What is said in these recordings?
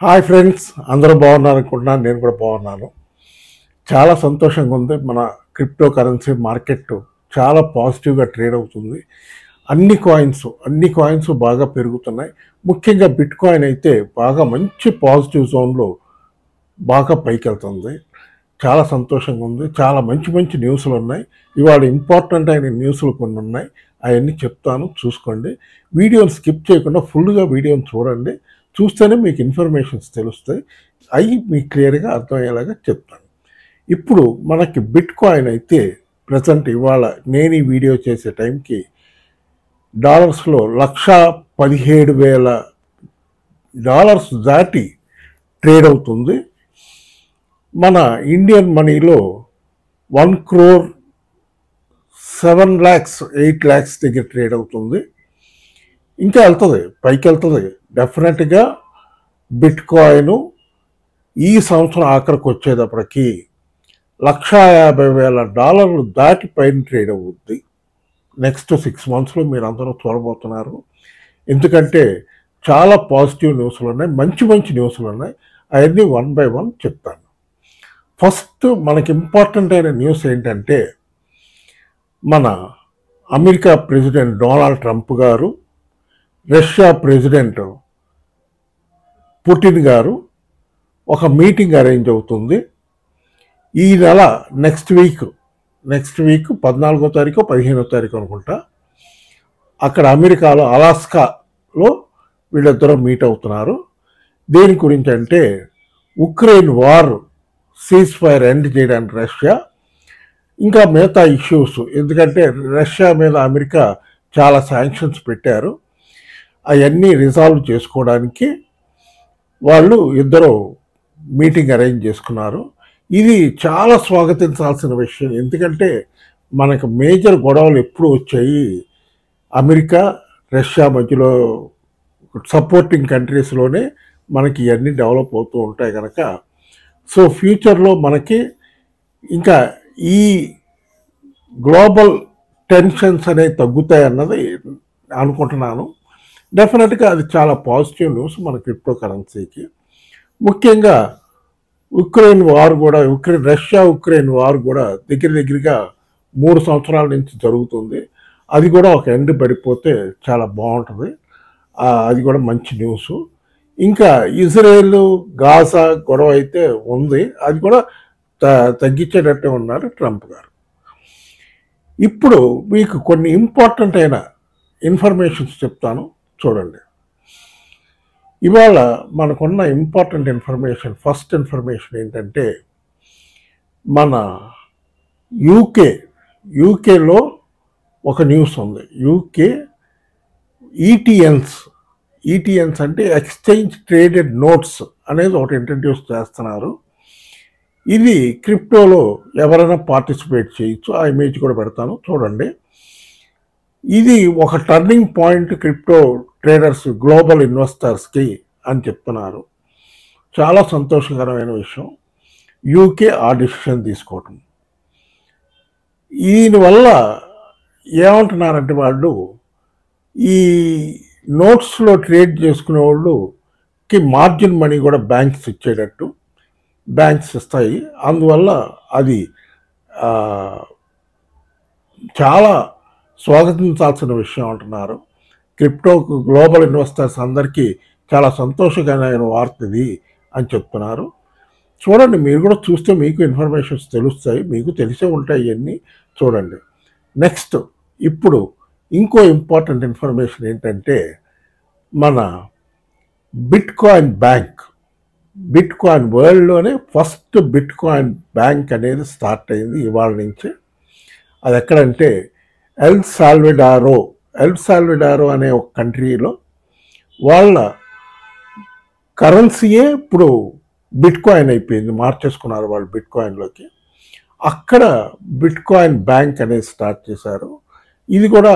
Hi friends, అందరూ బాగున్నారు అనుకుంటున్నాను. నేను కూడా బాగున్నాను. చాలా సంతోషంగా ఉంది. మన క్రిప్టో కరెన్సీ మార్కెట్ చాలా పాజిటివ్గా ట్రేడ్ అవుతుంది. అన్ని కాయిన్స్ బాగా పెరుగుతున్నాయి. ముఖ్యంగా బిట్ కాయిన్ అయితే బాగా మంచి పాజిటివ్ జోన్లో బాగా పైకి వెళ్తుంది. చాలా సంతోషంగా ఉంది. చాలా మంచి మంచి న్యూస్లు ఉన్నాయి. ఇవాళ ఇంపార్టెంట్ అయిన న్యూస్లు కొన్ని ఉన్నాయి. అవన్నీ చెప్తాను, చూసుకోండి. వీడియోని స్కిప్ చేయకుండా ఫుల్గా వీడియోని చూడండి. చూస్తేనే మీకు ఇన్ఫర్మేషన్స్ తెలుస్తాయి. అవి మీకు క్లియర్గా అర్థమయ్యేలాగా చెప్తాను. ఇప్పుడు మనకి బిట్ కాయిన్ అయితే ప్రజెంట్ ఇవాళ నేను ఈ వీడియో చేసే టైంకి డాలర్స్లో $1,17,000 దాటి ట్రేడ్ అవుతుంది. మన ఇండియన్ మనీలో 1,07,08,00,000 దగ్గర ట్రేడ్ అవుతుంది. ఇంకా వెళ్తుంది, పైకి వెళ్తుంది డెఫినెట్గా. బిట్ కాయిన్ ఈ సంవత్సరం ఆఖరికి వచ్చేటప్పటికి $150,000 దాటి పైన ట్రేడ్ అవుద్ది. నెక్స్ట్ 6 monthsలో మీరు అందరూ చూడబోతున్నారు. ఎందుకంటే చాలా పాజిటివ్ న్యూస్లు ఉన్నాయి, మంచి మంచి న్యూస్లు ఉన్నాయి. అవన్నీ 1 by 1 చెప్తాను. ఫస్ట్ మనకి ఇంపార్టెంట్ అయిన న్యూస్ ఏంటంటే, మన అమెరికా ప్రెసిడెంట్ డొనాల్డ్ ట్రంప్ గారు, రష్యా ప్రెసిడెంట్ పుటిన్ గారు ఒక మీటింగ్ అరేంజ్ అవుతుంది. ఈ నెల నెక్స్ట్ వీక్ 14వ తారీఖు 15వ తారీఖు అనుకుంటా, అక్కడ అమెరికాలో అలాస్కాలో వీళ్ళిద్దరూ మీట్ అవుతున్నారు. దేని గురించి అంటే, Ukraine war cease fire end చేయడానికి రష్యా, ఇంకా మిగతా ఇష్యూస్. ఎందుకంటే రష్యా మీద అమెరికా చాలా శాంక్షన్స్ పెట్టారు. అవన్నీ రిజాల్వ్ చేసుకోవడానికి వాళ్ళు ఇద్దరు మీటింగ్ అరేంజ్ చేసుకున్నారు. ఇది చాలా స్వాగతించాల్సిన విషయం. ఎందుకంటే మనకు మేజర్ గొడవలు ఎప్పుడు వచ్చాయి అమెరికా రష్యా మధ్యలో, సపోర్టింగ్ కంట్రీస్లోనే మనకి ఇవన్నీ డెవలప్ అవుతూ ఉంటాయి కనుక, సో ఫ్యూచర్లో మనకి ఇంకా ఈ గ్లోబల్ టెన్షన్స్ అనేవి తగ్గుతాయి అన్నది అనుకుంటున్నాను. డెఫినెట్గా అది చాలా పాజిటివ్ న్యూస్ మన క్రిప్టో కరెన్సీకి. ముఖ్యంగా రష్యా ఉక్రెయిన్ వార్ కూడా దగ్గరగా 3 సంవత్సరాల నుంచి జరుగుతుంది. అది కూడా ఒక ఎండ్ పడిపోతే చాలా బాగుంటుంది. అది కూడా మంచి న్యూస్. ఇంకా ఇజ్రాయెల్ గాజా గొడవ అయితే ఉంది, అది కూడా తగ్గించేటట్టే ఉన్నారు ట్రంప్ గారు. ఇప్పుడు మీకు కొన్ని ఇంపార్టెంట్ అయిన ఇన్ఫర్మేషన్స్ చెప్తాను, చూడండి. ఇవాళ మనకున్న ఇంపార్టెంట్ ఇన్ఫర్మేషన్, ఫస్ట్ ఇన్ఫర్మేషన్ ఏంటంటే, మన యూకేలో ఒక న్యూస్ ఉంది. యూకే ఈటీఎన్స్ అంటే ఎక్స్చేంజ్ ట్రేడెడ్ నోట్స్ అనేది ఒకటి ఇంట్రడ్యూస్ చేస్తున్నారు. ఇది క్రిప్టోలో ఎవరైనా పార్టిసిపేట్ చేయొచ్చు. ఆ ఇమేజ్ కూడా పెడతాను, చూడండి. ఇది ఒక turning point crypto traders, global ఇన్వెస్టర్స్కి అని చెప్తున్నారు. చాలా సంతోషకరమైన విషయం యూకే ఆ డిసిషన్ తీసుకోవటం. దీనివల్ల ఏమంటున్నారంటే, వాళ్ళు ఈ నోట్స్లో ట్రేడ్ చేసుకునే వాళ్ళకి మార్జిన్ మనీ కూడా బ్యాంక్స్ ఇచ్చేటట్టు, బ్యాంక్స్ ఇస్తాయి. అందువల్ల అది చాలా స్వాగతించాల్సిన విషయం అంటున్నారు. క్రిప్టోకు గ్లోబల్ ఇన్వెస్టర్స్ అందరికీ చాలా సంతోషకరమైన వార్త ఇది అని చెప్తున్నారు. చూడండి, మీరు కూడా చూస్తే మీకు ఇన్ఫర్మేషన్స్ తెలుస్తాయి, మీకు తెలిసే ఉంటాయి ఇవన్నీ. చూడండి. నెక్స్ట్ ఇప్పుడు ఇంకో ఇంపార్టెంట్ ఇన్ఫర్మేషన్ ఏంటంటే, మన బిట్ కాయిన్ వరల్డ్లోనే ఫస్ట్ బిట్ కాయిన్ బ్యాంక్ అనేది స్టార్ట్ అయింది ఇవాళ నుంచి. అది ఎక్కడంటే ఎల్ సాల్వడారో అనే ఒక కంట్రీలో. వాళ్ళ కరెన్సీయే ఇప్పుడు బిట్ కాయిన్ అయిపోయింది, మార్చేసుకున్నారు వాళ్ళు బిట్ కాయిన్లోకి. అక్కడ బిట్ కాయిన్ బ్యాంక్ అనేది స్టార్ట్ చేశారు. ఇది కూడా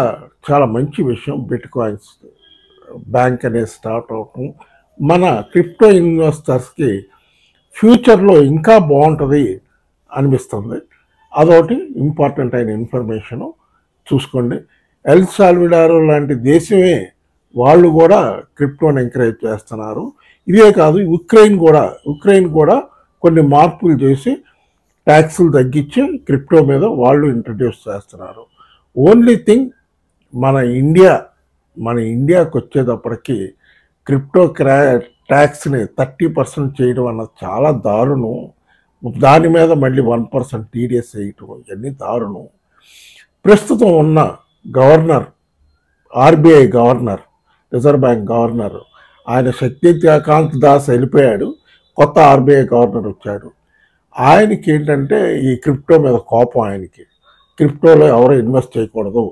చాలా మంచి విషయం. బిట్ కాయిన్స్ బ్యాంక్ అనేది స్టార్ట్ అవటం మన క్రిప్టో ఇన్వెస్టర్స్కి ఫ్యూచర్లో ఇంకా బాగుంటుంది అనిపిస్తుంది. అదొకటి ఇంపార్టెంట్ అయిన ఇన్ఫర్మేషను, చూసుకోండి. ఎల్ సాల్వడారో లాంటి దేశమే వాళ్ళు కూడా క్రిప్టోని ఎంకరేజ్ చేస్తున్నారు. ఇదే కాదు, ఉక్రెయిన్ కూడా కొన్ని మార్పులు చేసి ట్యాక్సులు తగ్గించి క్రిప్టో మీద వాళ్ళు ఇంట్రడ్యూస్ చేస్తున్నారు. ఓన్లీ థింగ్ మన ఇండియాకి వచ్చేటప్పటికి క్రిప్టో ట్యాక్స్ని 30% చేయడం అన్నది చాలా దారుణం. దాని మీద మళ్ళీ 1% టీడీఎస్ వేయటం ఇవన్నీ దారుణం. ప్రస్తుతం ఉన్న governor, RBI governor, reserve bank governor, ఆయన శక్తికాంత్ దాస్ వెళ్ళిపోయాడు. కొత్త ఆర్బీఐ గవర్నర్ వచ్చాడు. ఆయనకి ఏంటంటే ఈ క్రిప్టో మీద కోపం. ఆయనకి క్రిప్టోలో ఎవరు ఇన్వెస్ట్ చేయకూడదు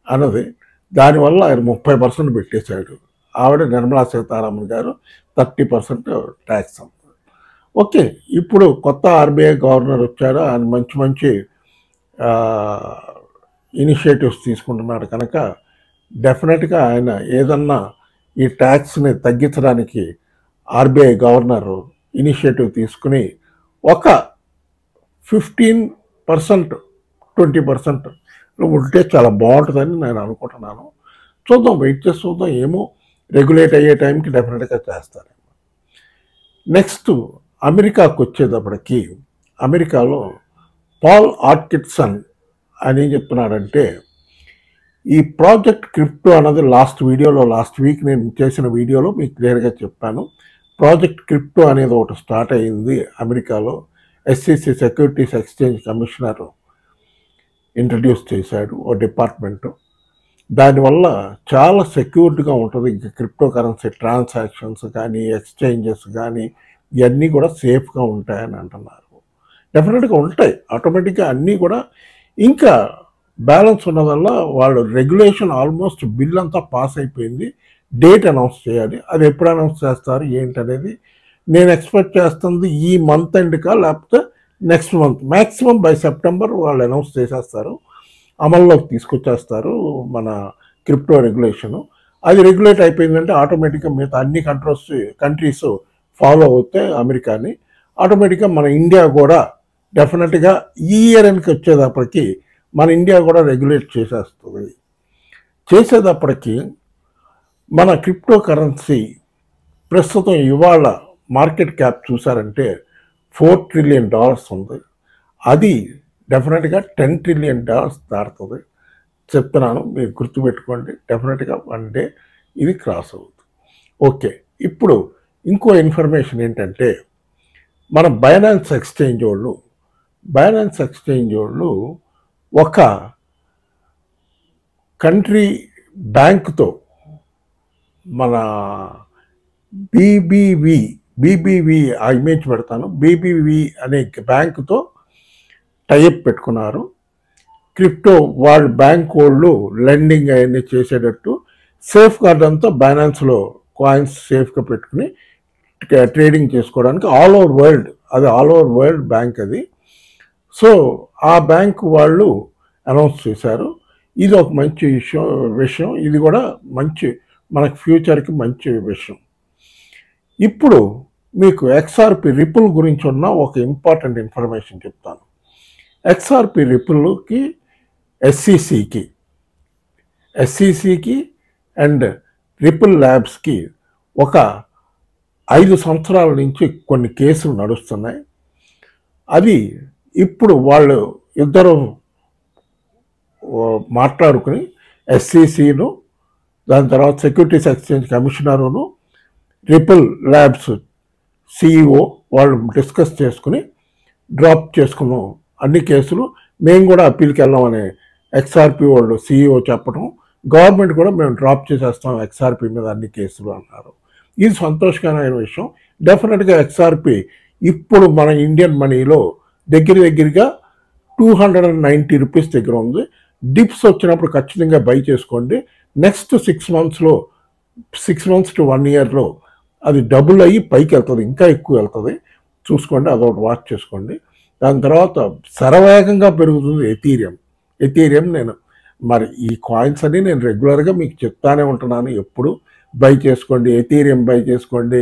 అన్నది. దానివల్ల ఆయన 30% పెట్టేశాడు. ఆవిడ నిర్మలా సీతారామన్ గారు 30% ట్యాక్స్. ఓకే, ఇప్పుడు కొత్త ఆర్బీఐ గవర్నర్ వచ్చాడు. ఆయన మంచి ఇనిషియేటివ్స్ తీసుకుంటున్నాడు కనుక డెఫినెట్గా ఆయన ఏదన్నా ఈ ట్యాక్స్ని తగ్గించడానికి ఆర్బీఐ గవర్నర్ ఇనిషియేటివ్ తీసుకుని ఒక 15%, 20% ఉంటే చాలా బాగుంటుందని నేను అనుకుంటున్నాను. చూద్దాం, వెయిట్ చేసి చూద్దాం. ఏమో, రెగ్యులేట్ అయ్యే టైంకి డెఫినెట్గా చేస్తారు. నెక్స్ట్ అమెరికాకు వచ్చేటప్పటికి, అమెరికాలో పాల్ ఆట్కిన్సన్ అని ఏం చెప్తున్నాడంటే, ఈ ప్రాజెక్ట్ క్రిప్టో అన్నది లాస్ట్ వీక్ నేను చేసిన వీడియోలో మీకు క్లియర్గా చెప్పాను. ప్రాజెక్ట్ క్రిప్టో అనేది ఒకటి స్టార్ట్ అయ్యింది అమెరికాలో. SEC securities exchange commissioner introduce చేశాడు ఓ డిపార్ట్మెంటు. దానివల్ల చాలా సెక్యూర్డ్గా ఉంటుంది. ఇంకా క్రిప్టో కరెన్సీ ట్రాన్సాక్షన్స్ కానీ, ఎక్స్చేంజెస్ కానీ ఇవన్నీ కూడా సేఫ్గా ఉంటాయని అంటున్నారు. డెఫినెట్గా ఉంటాయి ఆటోమేటిక్గా అన్నీ కూడా. ఇంకా బ్యాలెన్స్ ఉన్నదల్లా వాళ్ళు రెగ్యులేషన్ ఆల్మోస్ట్ బిల్ అంతా పాస్ అయిపోయింది. డేట్ అనౌన్స్ చేయాలి. అది ఎప్పుడు అనౌన్స్ చేస్తారు ఏంటనేది నేను ఎక్స్పెక్ట్ చేస్తుంది ఈ మంత్ ఎండ్కా లేకపోతే next month, maximum by September వాళ్ళు అనౌన్స్ చేసేస్తారు, అమల్లోకి తీసుకొచ్చేస్తారు మన క్రిప్టో రెగ్యులేషను. అది రెగ్యులేట్ అయిపోయిందంటే ఆటోమేటిక్గా మిగతా అన్ని కంట్రీస్ ఫాలో అవుతాయి అమెరికాని. ఆటోమేటిక్గా మన ఇండియా కూడా డెఫినెట్గా ఈ ఇయర్ ఎండ్కి వచ్చేటప్పటికి మన ఇండియా కూడా రెగ్యులేట్ చేసేటప్పటికి మన క్రిప్టో కరెన్సీ ప్రస్తుతం ఇవాళ మార్కెట్ క్యాప్ చూసారంటే $4 trillion ఉంది. అది డెఫినెట్గా $10 trillion దాటుతుంది. చెప్తున్నాను, మీరు గుర్తుపెట్టుకోండి. డెఫినెట్గా వన్ డే ఇది క్రాస్ అవుతుంది. ఓకే, ఇప్పుడు ఇంకో ఇన్ఫర్మేషన్ ఏంటంటే, మన బైనాన్స్ ఎక్స్చేంజ్ వాళ్ళు ఒక కంట్రీ బ్యాంకుతో, మన బీబీవి ఆ ఇమేజ్ పెడతాను, బీబీవి అనే బ్యాంకుతో టైఅప్ పెట్టుకున్నారు. క్రిప్టో వాళ్ళ బ్యాంక్ వాళ్ళు లెండింగ్ అవన్నీ చేసేటట్టు సేఫ్ గార్డ్ అంతా బైనాన్స్లో కాయిన్స్ సేఫ్గా పెట్టుకుని ట్రేడింగ్ చేసుకోవడానికి ఆల్ ఓవర్ వరల్డ్ బ్యాంక్ అది. సో ఆ బ్యాంక్ వాళ్ళు అనౌన్స్ చేశారు. ఇది ఒక మంచి విషయం. ఇది కూడా మంచి మనకు ఫ్యూచర్కి మంచి విషయం. ఇప్పుడు మీకు XRP రిపుల్ గురించి ఉన్న ఒక ఇంపార్టెంట్ ఇన్ఫర్మేషన్ చెప్తాను. XRP రిపుల్కి SECకి అండ్ రిపుల్ ల్యాబ్స్కి ఒక 5 సంవత్సరాల నుంచి కొన్ని కేసులు నడుస్తున్నాయి. అది ఇప్పుడు వాళ్ళు ఇద్దరు మాట్లాడుకుని, SECను, దాని తర్వాత సెక్యూరిటీస్ ఎక్స్చేంజ్ కమిషనరును, రిపుల్ ల్యాబ్స్ CEO వాళ్ళు డిస్కస్ చేసుకుని డ్రాప్ చేసుకున్నాం అన్ని కేసులు. మేము కూడా అప్పీల్కి వెళ్ళామని XRP వాళ్ళు CEO చెప్పడం, గవర్నమెంట్ కూడా మేము డ్రాప్ చేసేస్తాం XRP మీద అన్ని కేసులు అన్నారు. ఇది సంతోషకరమైన విషయం. డెఫినెట్గా XRP ఇప్పుడు మన ఇండియన్ మనీలో దగ్గరగా 290 రూపీస్ దగ్గర ఉంది. డిప్స్ వచ్చినప్పుడు ఖచ్చితంగా బై చేసుకోండి. నెక్స్ట్ 6 months to 1 yearలో అది డబుల్ అయ్యి పైకి వెళ్తుంది, ఇంకా ఎక్కువ వెళ్తుంది. చూసుకోండి, అదొకటి వాచ్ చేసుకోండి. దాని తర్వాత శరవేగంగా పెరుగుతుంది ఎథీరియం. నేను మరి ఈ కాయిన్స్ అన్ని నేను రెగ్యులర్గా మీకు చెప్తానే ఉంటున్నాను. ఎప్పుడు బై చేసుకోండి, ఎథీరియం బై చేసుకోండి,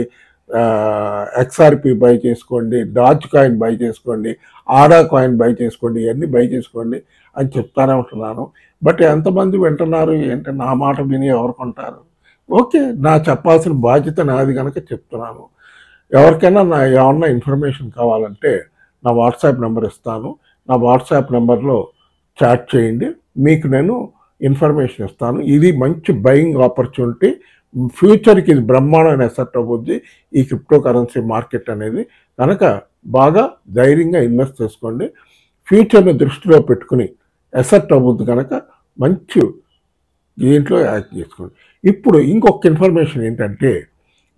XRP బై చేసుకోండి, డాజ్ కాయిన్ బై చేసుకోండి, ఆడా కాయిన్ బై చేసుకోండి, ఇవన్నీ బై చేసుకోండి అని చెప్తానే ఉంటున్నాను. బట్ ఎంతమంది వింటున్నారు ఏంటి? నా మాట విని ఎవరు కొంటారు? ఓకే, నా చెప్పాల్సిన బాధ్యత నాది కనుక చెప్తున్నాను. ఎవరికైనా ఏమన్నా ఇన్ఫర్మేషన్ కావాలంటే నా వాట్సాప్ నెంబర్ ఇస్తాను. నా వాట్సాప్ నెంబర్లో చాట్ చేయండి, మీకు నేను ఇన్ఫర్మేషన్ ఇస్తాను. ఇది మంచి బయింగ్ ఆపర్చునిటీ. ఫ్యూచర్కి ఇది బ్రహ్మాండమైన ఎసెట్ అవుద్ది ఈ క్రిప్టో కరెన్సీ మార్కెట్ అనేది. కనుక బాగా ధైర్యంగా ఇన్వెస్ట్ చేసుకోండి. ఫ్యూచర్ని దృష్టిలో పెట్టుకుని ఎసెట్ అవుద్ది కనుక మంచి దీంట్లో యాక్ట్ చేసుకోండి. ఇప్పుడు ఇంకొక ఇన్ఫర్మేషన్ ఏంటంటే,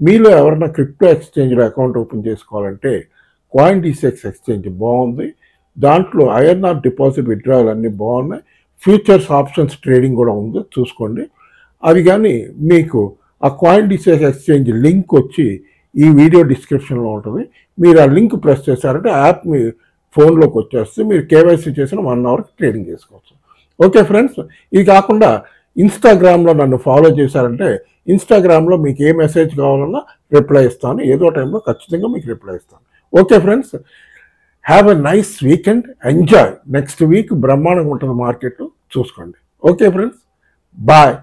మీలో ఎవరైనా క్రిప్టో ఎక్స్చేంజ్లో అకౌంట్ ఓపెన్ చేసుకోవాలంటే CoinDCX ఎక్స్చేంజ్ బాగుంది. దాంట్లో ఐఎన్ఆర్ డిపాజిట్ విత్డ్రాయల్ అన్నీ బాగున్నాయి. ఫ్యూచర్స్ ఆప్షన్స్ ట్రేడింగ్ కూడా ఉంది, చూసుకోండి. అది కానీ మీకు ఆ CoinDCX ఎక్స్చేంజ్ లింక్ వచ్చి ఈ వీడియో డిస్క్రిప్షన్లో ఉంటుంది. మీరు ఆ లింక్ ప్రెస్ చేశారంటే యాప్ మీ ఫోన్లోకి వచ్చేస్తే మీరు కేవైసీ చేసిన 1 అవర్కి ట్రేడింగ్ చేసుకోవచ్చు. ఓకే ఫ్రెండ్స్, ఇది కాకుండా ఇన్స్టాగ్రామ్లో నన్ను ఫాలో చేశారంటే ఇన్స్టాగ్రామ్లో మీకు ఏ మెసేజ్ కావాలన్నా రిప్లై ఇస్తాను. ఏదో టైంలో ఖచ్చితంగా మీకు రిప్లై ఇస్తాను. Okay friends, have a nice weekend, enjoy. Next week బ్రహ్మాండంగా ఉంటుంది మార్కెట్, చూసుకోండి. Okay friends, bye.